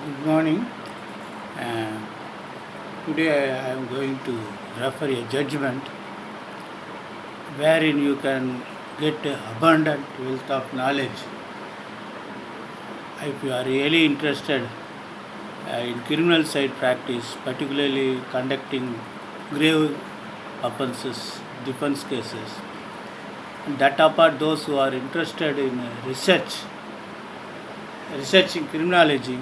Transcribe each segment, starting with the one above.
Good morning. Uh, Today I am going to refer a judgment wherein you can get abundant wealth of knowledge. If you are really interested in criminal side practice, particularly conducting grave offences, defense cases, and that apart, those who are interested in research in criminology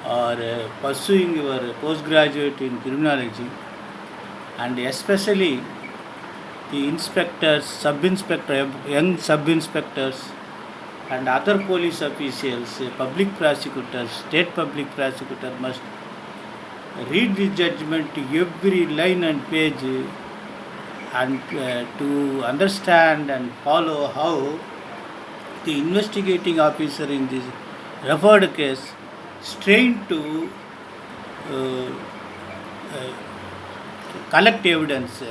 or pursuing your postgraduate in criminology, and especially the inspectors, sub-inspector, young sub-inspectors and other police officials, public prosecutors, state public prosecutor must read the judgment every line and page and to understand and follow how the investigating officer in this referred case strained to uh, uh, collect evidence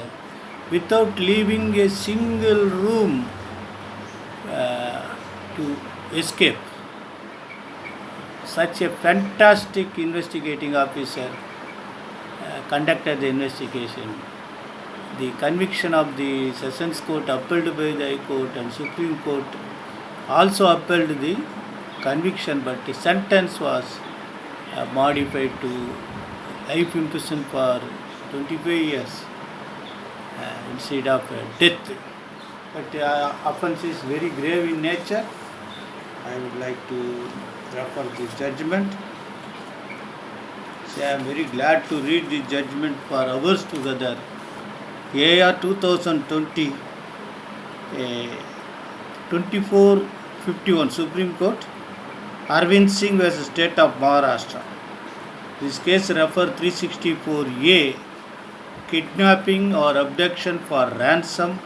without leaving a single room to escape. Such a fantastic investigating officer conducted the investigation. The conviction of the Sessions Court upheld by the High Court and Supreme Court also upheld the conviction, but the sentence was modified to life imprisonment for 25 years instead of death. But the offence is very grave in nature. I would like to refer the judgment. So I am very glad to read the judgment for hours together. AR 2020 2451 Supreme Court, Arvind Singh vs. State of Maharashtra. This case refers 364A, kidnapping or abduction for ransom,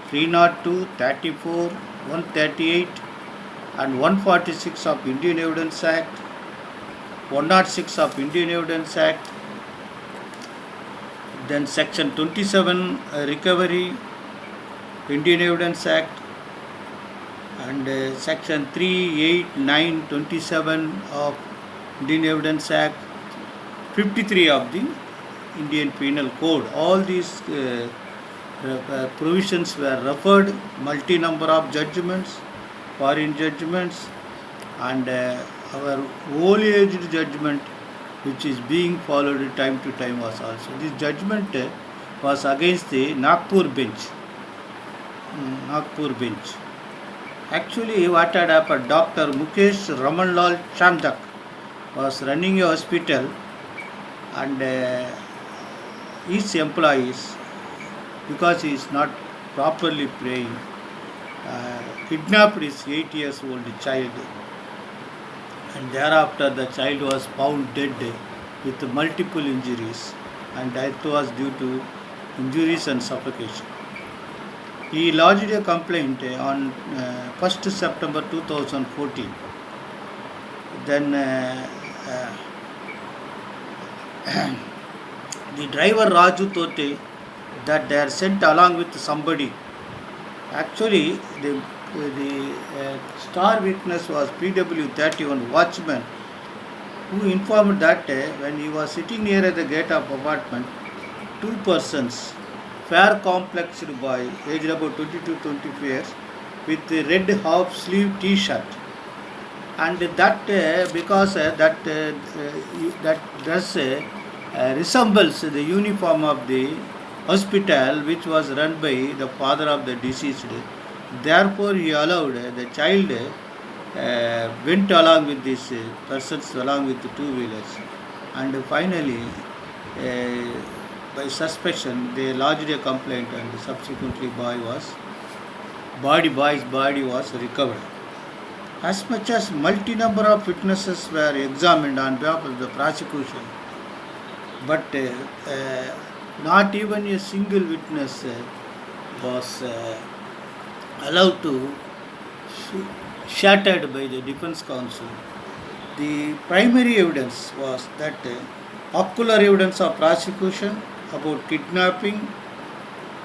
302, 34, 138 and 146 of Indian Evidence Act, 106 of Indian Evidence Act, then section 27 recovery Indian Evidence Act, and section 38927 of Indian Evidence Act, 53 of the Indian Penal Code. All these provisions were referred, multi-number of judgments, foreign judgments, and our whole-aged judgment which is being followed time to time was also. This judgment was against the Nagpur bench. Actually, what had happened, Dr. Mukesh Ramanlal Chandak was running a hospital, and his employees, because he is not properly praying, kidnapped his 8 years old child, and thereafter the child was found dead with multiple injuries, and death was due to injuries and suffocation. He lodged a complaint on 1st September 2014. Then the driver Raju Tote, that they are sent along with somebody. Actually, the star witness was PW31 watchman, who informed that when he was sitting near the gate of apartment, two persons, fair complexed boy, aged about 22-25 years, with a red half sleeve T-shirt, and that because that dress resembles the uniform of the hospital which was run by the father of the deceased. Therefore, he allowed the child went along with these persons along with the two-wheelers, and finally, by suspicion, they lodged a complaint, and subsequently, boy's body was recovered. As much as multi-number of witnesses were examined on behalf of the prosecution, but not even a single witness was allowed to shattered by the defense counsel. The primary evidence was that ocular evidence of prosecution about kidnapping,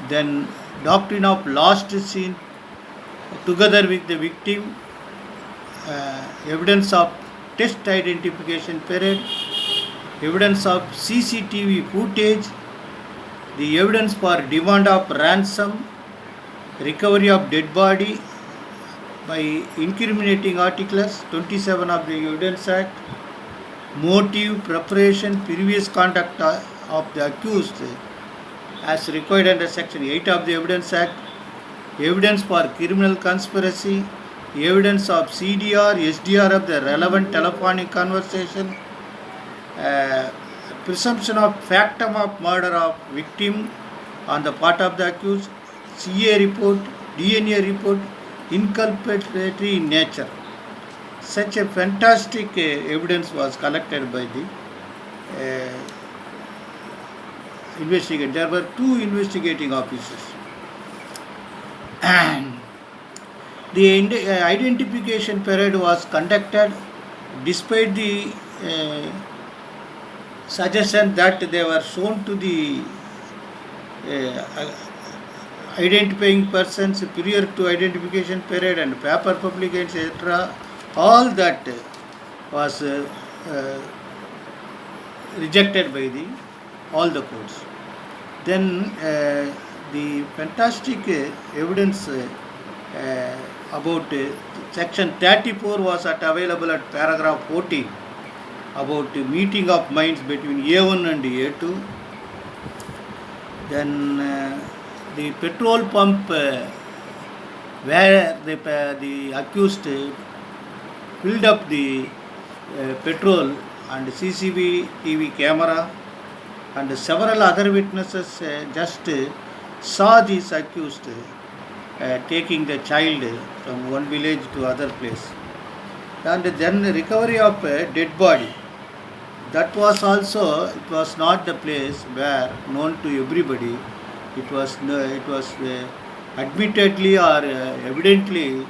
then doctrine of last seen together with the victim, evidence of test identification period, evidence of CCTV footage, the evidence for demand of ransom, recovery of dead body by incriminating articles 27 of the Evidence Act, motive, preparation, previous conduct of the accused as required under Section 8 of the Evidence Act, evidence for criminal conspiracy, evidence of CDR, SDR of the relevant telephonic conversation, presumption of factum of murder of victim on the part of the accused, CA report, DNA report, inculpatory in nature. Such a fantastic evidence was collected by the investigator. There were two investigating officers. And the identification period was conducted despite the suggestion that they were shown to the identifying persons prior to identification period and paper publications, etc. All that was rejected by all the courts. Then the fantastic evidence about section 34 was available at paragraph 14 about meeting of minds between A1 and A2. Then the petrol pump where the accused filled up the petrol and CCTV camera and several other witnesses just saw this accused taking the child from one village to other place. And then the recovery of a dead body. That was also, it was not the place where known to everybody. It was admittedly or evidently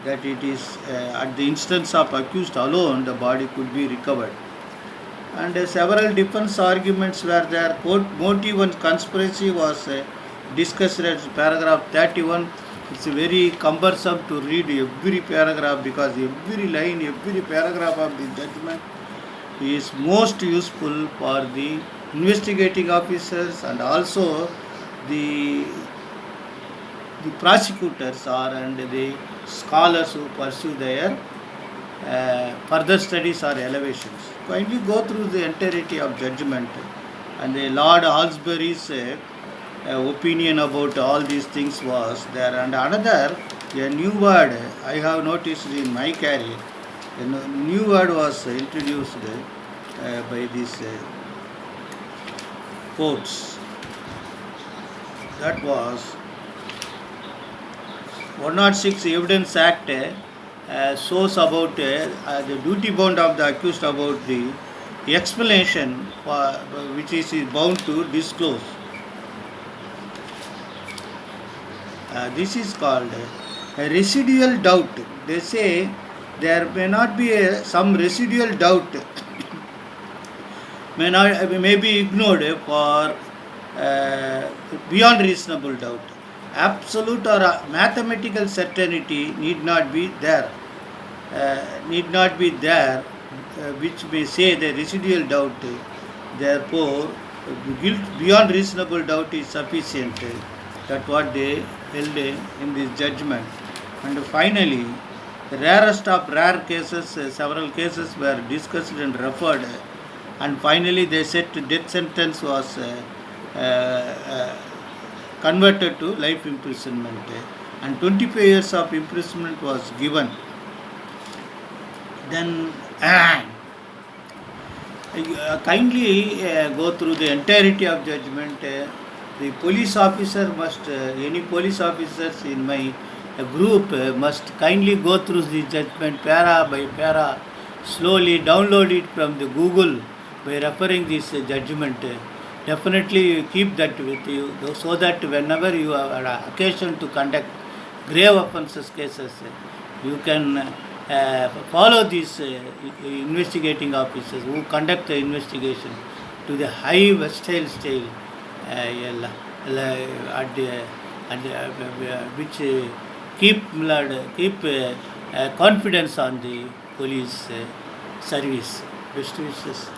that it is at the instance of accused alone the body could be recovered. And several defense arguments were there. Motive and conspiracy was discussed at paragraph 31. It's very cumbersome to read every paragraph because every line, every paragraph of the judgment is most useful for the investigating officers and also the prosecutors and the scholars who pursue their further studies or elevations. Kindly go through the entirety of judgment and the Lord Halsbury's opinion about all these things was there. And another, a new word I have noticed in my career, a new word was introduced by these courts. That was 106 Evidence Act shows about the duty bound of the accused about the explanation for, which is bound to disclose. This is called a residual doubt. They say there may not be some residual doubt may be ignored for beyond reasonable doubt. Absolute or mathematical certainty need not be there, which may say the residual doubt. Therefore, guilt beyond reasonable doubt is sufficient. That's what they held in this judgment. And finally, the rarest of rare cases, several cases were discussed and referred. And finally, they said death sentence was converted to life imprisonment, and 25 years of imprisonment was given. Then kindly go through the entirety of judgment. The police officer must, any police officers in my group must kindly go through the judgment para by para, slowly download it from the Google by referring this judgment. Definitely keep that with you so that whenever you have an occasion to conduct grave offences cases, you can follow these investigating officers who conduct the investigation to the high versatile style, which keep confidence on the police service. Best wishes.